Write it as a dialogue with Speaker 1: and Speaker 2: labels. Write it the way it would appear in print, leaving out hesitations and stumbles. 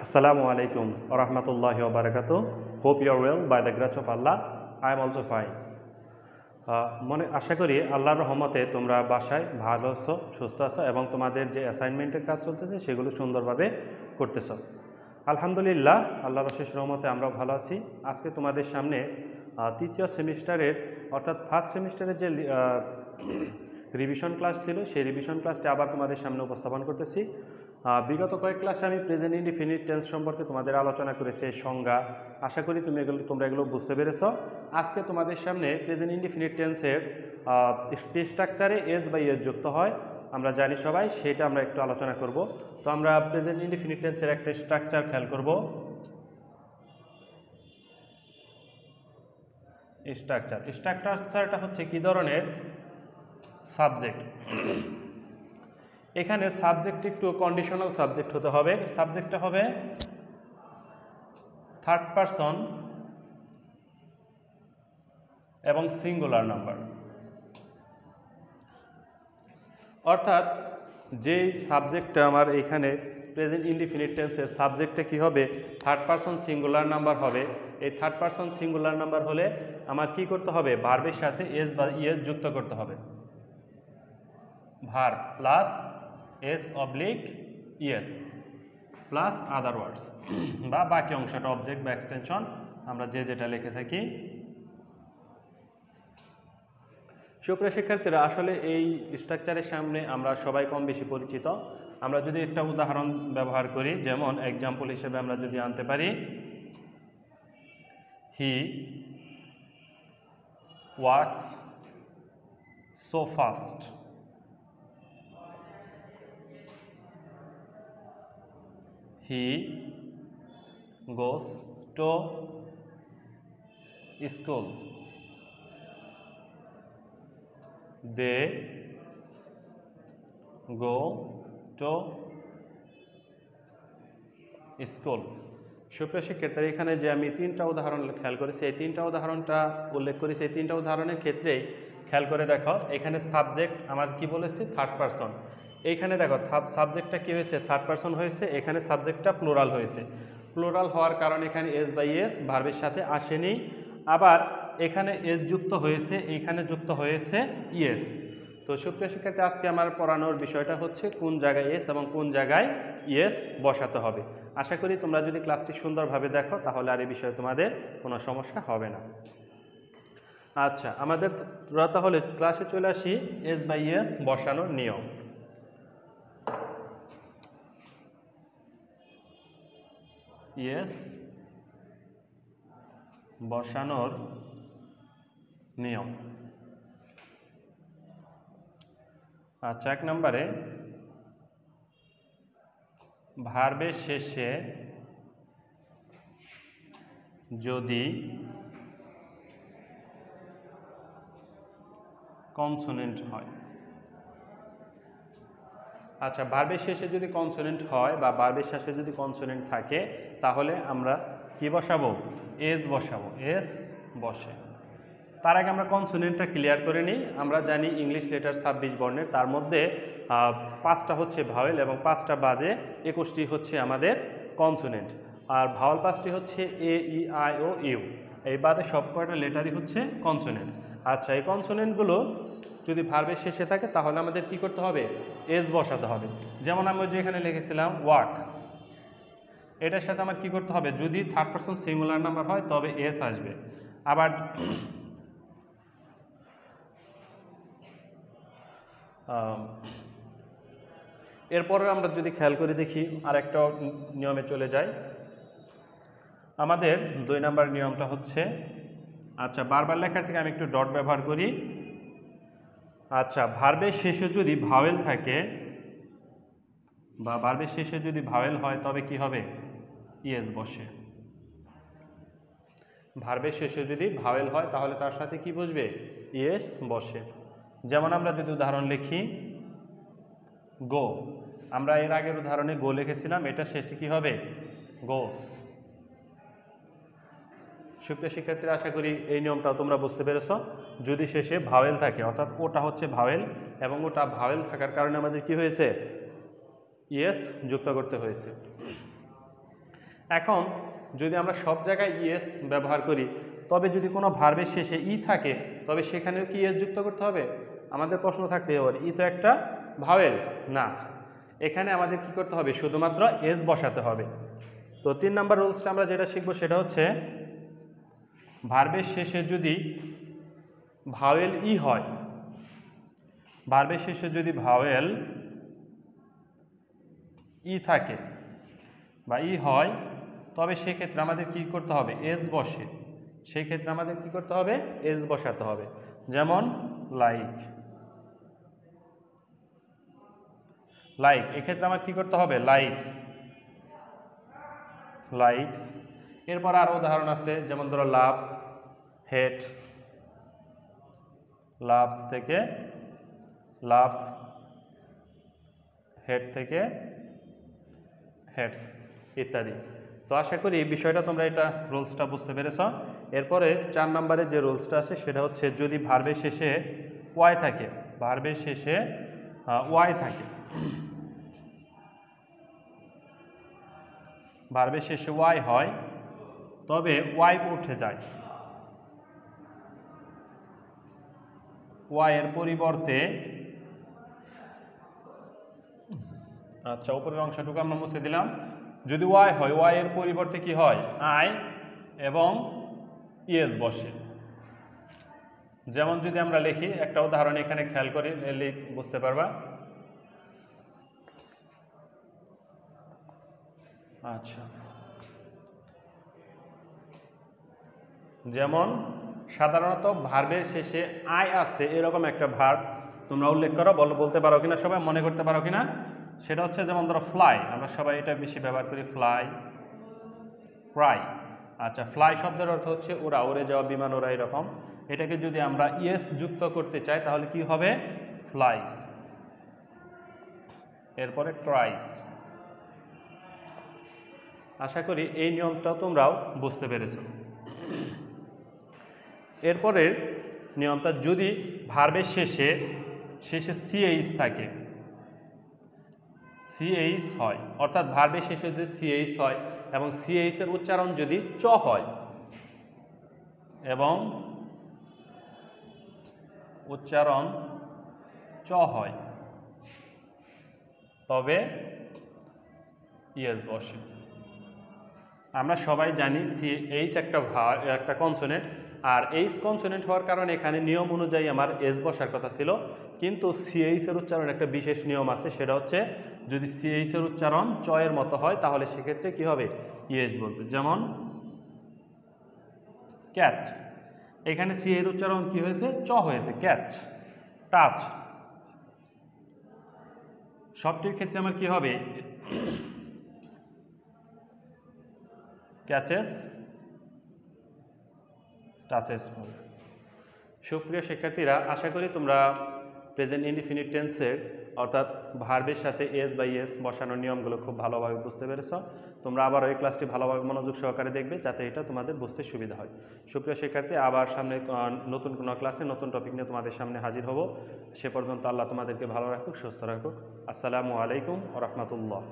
Speaker 1: Assalamu alaikum wa rahmatullahi wa barakatuh. Hope you are well by the grace of Allah. I am also fine. মনে আশা করি আল্লাহর রহমতে তোমরা বাসায় ভালো আছো, সুস্থ আছো এবং তোমাদের যে অ্যাসাইনমেন্টের কাজ চলতেছে সেগুলো সুন্দরভাবে করতেছো। আলহামদুলিল্লাহ, আল্লাহর অশেষ রহমতে আমরা ভালো আছি। আজকে তোমাদের সামনে তৃতীয় সেমিস্টারের অর্থাৎ ফার্স্ট সেমিস্টারের যে রিভিশন ক্লাস ছিল সেই রিভিশন ক্লাসটি আবার তোমাদের সামনে উপস্থাপন করতেছি। বিগত কয়েক ক্লাসে আমি প্রেজেন্ট ইনডিফিনিট টেন্স সম্পর্কে তোমাদের আলোচনা করেছি, সংজ্ঞা। আশা করি তোমরা এগুলো বুঝতে পেরেছো। আজকে তোমাদের সামনে প্রেজেন্ট ইনডিফিনিট টেন্সের স্ট্রাকচারে এস বাই এস যুক্ত হয়, আমরা জানি সবাই, সেটা আমরা একটু আলোচনা করব। তো আমরা প্রেজেন্ট ইনডিফিনিট টেন্সের একটা স্ট্রাকচার খেয়াল করব। স্ট্রাকচারটা হচ্ছে কি ধরনের? সাবজেক্ট। এখানে সাবজেক্ট একটু কন্ডিশনাল সাবজেক্ট হতে হবে। সাবজেক্টটা হবে থার্ড পারসন এবং সিঙ্গুলার নাম্বার। অর্থাৎ যেই সাবজেক্টটা আমার এখানে প্রেজেন্ট ইনডিফিনিট টেন্সের সাবজেক্টটা কি হবে? থার্ড পারসন সিঙ্গুলার নাম্বার হবে। এই থার্ড পারসন সিঙ্গুলার নাম্বার হলে আমার কি করতে হবে? ভার্বের সাথে এস বা ইএস যুক্ত করতে হবে। Verb plus S oblique E S plus other words বা বাকি অংশটা অবজেক্ট বা এক্সটেনশন, আমরা যেটা লিখে থাকি। সুপ্রিয় শিক্ষার্থীরা, আসলে এই স্ট্রাকচারের সামনে আমরা সবাই কম বেশি পরিচিত। আমরা যদি একটা উদাহরণ ব্যবহার করি, যেমন এক্সাম্পল হিসেবে আমরা যদি আনতে পারি, he walks so fast. He goes to school. They go to school. সুপ্রিয় শিক্ষার্থীরা, এখানে যে আমি তিনটা উদাহরণ খেয়াল করেছি, এই তিনটা উদাহরণটা উল্লেখ করেছি। এই তিনটা উদাহরণের ক্ষেত্রে খেয়াল করে দেখো, এখানে সাবজেক্ট আমার কি বলেছি? Third person. এইখানে দেখো সাবজেক্টটা কি হয়েছে? থার্ড পারসন হয়েছে। এখানে সাবজেক্টটা প্লুরাল হয়েছে। প্লুরাল হওয়ার কারণে এখানে এস বাই এস ভার্বের সাথে আসেনি। আবার এখানে এস যুক্ত হয়েছে, এইখানে যুক্ত হয়েছে ইএস। তো সুপ্রিয় শিক্ষার্থী, আজকে আমার পড়ানোর বিষয়টা হচ্ছে কোন জায়গায় এস এবং কোন জায়গায় ইএস বসাতে হবে। আশা করি তোমরা যদি ক্লাসটি সুন্দরভাবে দেখো তাহলে আর এই বিষয়ে তোমাদের কোনো সমস্যা হবে না। আচ্ছা, আমাদের তাহলে ক্লাসে চলে আসি এস বাই এস বসানোর নিয়ম। ইয়েস বসানোর নিয়ম। আচ্ছা, এক নম্বরে ভার্বের শেষে যদি কনসোনেন্ট হয়। আচ্ছা, ভার্বের শেষে যদি কনসোনেন্ট হয় বা ভার্বের শেষে যদি কনসোনেন্ট থাকে তাহলে আমরা কি বসাবো? এস বসাবো। এস বসে। তার আগে আমরা কনসোনেন্টটা ক্লিয়ার করে নিই। আমরা জানি ইংলিশ লেটার 26 বর্ণের, তার মধ্যে 5টা হচ্ছে ভাওয়েল এবং 5টা বাদে 21টি হচ্ছে আমাদের কনসোনেন্ট। আর ভাওয়াল 5টি হচ্ছে এ, ই, আই ও ইউ। এই বাদে সব কয়টা লেটারই হচ্ছে কনসোনেন্ট। আচ্ছা, এই কনসোনেন্টগুলো যদি ভার্বের শেষে থাকে তাহলে আমাদের কি করতে হবে? এস বসাতে হবে। যেমন আমি যে এখানে লিখেছিলাম ওয়াক, এটার সাথে আমার কি করতে হবে? যদি থার্ড পারসন সিঙ্গুলার নাম্বার হয় তবে এস আসবে। আবার এরপরে আমরা যদি খেয়াল করে দেখি, আরেকটা নিয়মে চলে যাই। আমাদের 2 নম্বর নিয়মটা হচ্ছে, আচ্ছা বারবার লেখার থেকে আমি একটু ডট ব্যবহার করি। আচ্ছা, ভার্বের শেষে যদি ভাওয়েল থাকে বা ভার্বের শেষে যদি ভাওয়েল হয় তবে কি হবে? ইএস বসে। ভার্বের শেষে যদি ভাওয়েল হয় তাহলে তার সাথে কি বসবে? ইএস বসে। যেমন আমরা যদি উদাহরণ লিখি, গো, আমরা এর আগের উদাহরণে গো লিখেছিলাম, এটা শেষে কি হবে? গোস। সুপ্রিয় শিক্ষার্থীরা, আশা করি এই নিয়মটাও তোমরা বুঝতে পেরেছ। যদি শেষে ভাওয়েল থাকে, অর্থাৎ ওটা হচ্ছে ভাওয়েল এবং ওটা ভাওয়েল থাকার কারণে আমাদের কি হয়েছে? ইয়েস যুক্ত করতে হয়েছে। এখন যদি আমরা সব জায়গায় ইএস ব্যবহার করি, তবে যদি কোনো ভার্বের শেষে ই থাকে তবে সেখানেও কি ইএস যুক্ত করতে হবে? আমাদের প্রশ্ন থাকতে পারে, ই তো একটা ভাওয়েল না, এখানে আমাদের কি করতে হবে? শুধুমাত্র এস বসাতে হবে। তো 3 নাম্বার রুলসটা আমরা যেটা শিখবো সেটা হচ্ছে ভার্বের শেষে যদি ভাওয়েল ই হয়, ভার্বের শেষে যদি ভাওয়েল ই থাকে বা ই হয়, তবে সেক্ষেত্রে আমাদের কি করতে হবে? এস বসে, সেই ক্ষেত্রে আমাদের কি করতে হবে? এস বসাতে হবে। যেমন লাইক, লাইক এক্ষেত্রে আমার কি করতে হবে? Likes, likes. এরপর আরো উদাহরণ আছে, যেমন ধরো লাভস, হেট, লাভস থেকে লাভস, হেট থেকে হেডস ইত্যাদি। তো আশা করি এই বিষয়টা তোমরা এটা রুলসটা বুঝতে পেরেছ। এরপরে 4 নম্বরে যে রুলসটা আছে সেটা হচ্ছে যদি ভার্বের শেষে ওয়াই থাকে, ভার্বের শেষে ওয়াই থাকে, ভার্বের শেষে ওয়াই হয় তবে ওয়াই উঠে যায়, ওয়াই এর পরিবর্তে, আচ্ছা উপরের অংশটুকু আমরা মুছে দিলাম, যদি ওয়াই হয় ওয়াই এর পরিবর্তে কি হয়? আই এবং ইএস বসে। যেমন যদি আমরা লিখি, একটা উদাহরণ এখানে খেয়াল করে বুঝতে পারবা। আচ্ছা, যেমন সাধারণত ভার্বের শেষে আই আছে এরকম একটা ভার্ব তোমরা উল্লেখ করো, বলতে পারো কিনা, সবাই মনে করতে পারো কিনা? সেটা হচ্ছে যেমন ধরো ফ্লাই, আমরা সবাই এটা বেশি ব্যবহার করি, ফ্লাই, ফ্রাই। আচ্ছা, ফ্লাই শব্দের অর্থ হচ্ছে ওরা, উড়ে যাওয়া, বিমান ওরা, এরকম। এটাকে যদি আমরা ইএস যুক্ত করতে চাই তাহলে কি হবে? ফ্লাইস। এরপরে ট্রাইস। আশা করি এই নিয়মটাও তোমরাও বুঝতে পেরেছো। এরপরের নিয়মটা, যদি ভার্বের শেষে সিএইচ থাকে, সিএইচ হয়, অর্থাৎ ভার্বের শেষে যদি সিএইচ হয় এবং সিএইচ এর উচ্চারণ যদি চ হয় এবং উচ্চারণ চ হয় তবে ইএস বসে। আমরা সবাই জানি সিএইচ একটা কনসোনেন্ট, আর এইচ কনসোনেন্ট হওয়ার কারণে এখানে নিয়ম অনুযায়ী আমার এস বসার কথা ছিল, কিন্তু সিএইচ এর উচ্চারণ একটা বিশেষ নিয়ম আছে, সেটা হচ্ছে যদি সিএইচ এর উচ্চারণ চ এর মতো হয় তাহলে সেক্ষেত্রে কি হবে? ইএস বলবে। যেমন ক্যাট, এখানে সি এর উচ্চারণ কি হয়েছে? চ হয়েছে, ক্যাচ। টাচ, সবটির ক্ষেত্রে আমার কি হবে? ক্যাচেস, টাচেস হবে। সুপ্রিয় শিক্ষার্থীরা, আশা করি তোমরা প্রেজেন্ট ইনডিফিনিট টেন্সের অর্থাৎ ভার্বের সাথে এস বা ইএস বসানোর নিয়মগুলো খুব ভালোভাবে বুঝতে পেরেছ। তোমরা আবার ওই ক্লাসটি ভালোভাবে মনোযোগ সহকারে দেখবে যাতে এটা তোমাদের বুঝতে সুবিধা হয়। সুপ্রিয় শিক্ষার্থী, আবার সামনে নতুন কোনো ক্লাসে নতুন টপিক নিয়ে তোমাদের সামনে হাজির হব। সে পর্যন্ত আল্লাহ তোমাদেরকে ভালো রাখুক, সুস্থ রাখুক। আসসালামু আলাইকুম ওয়া রাহমাতুল্লাহ।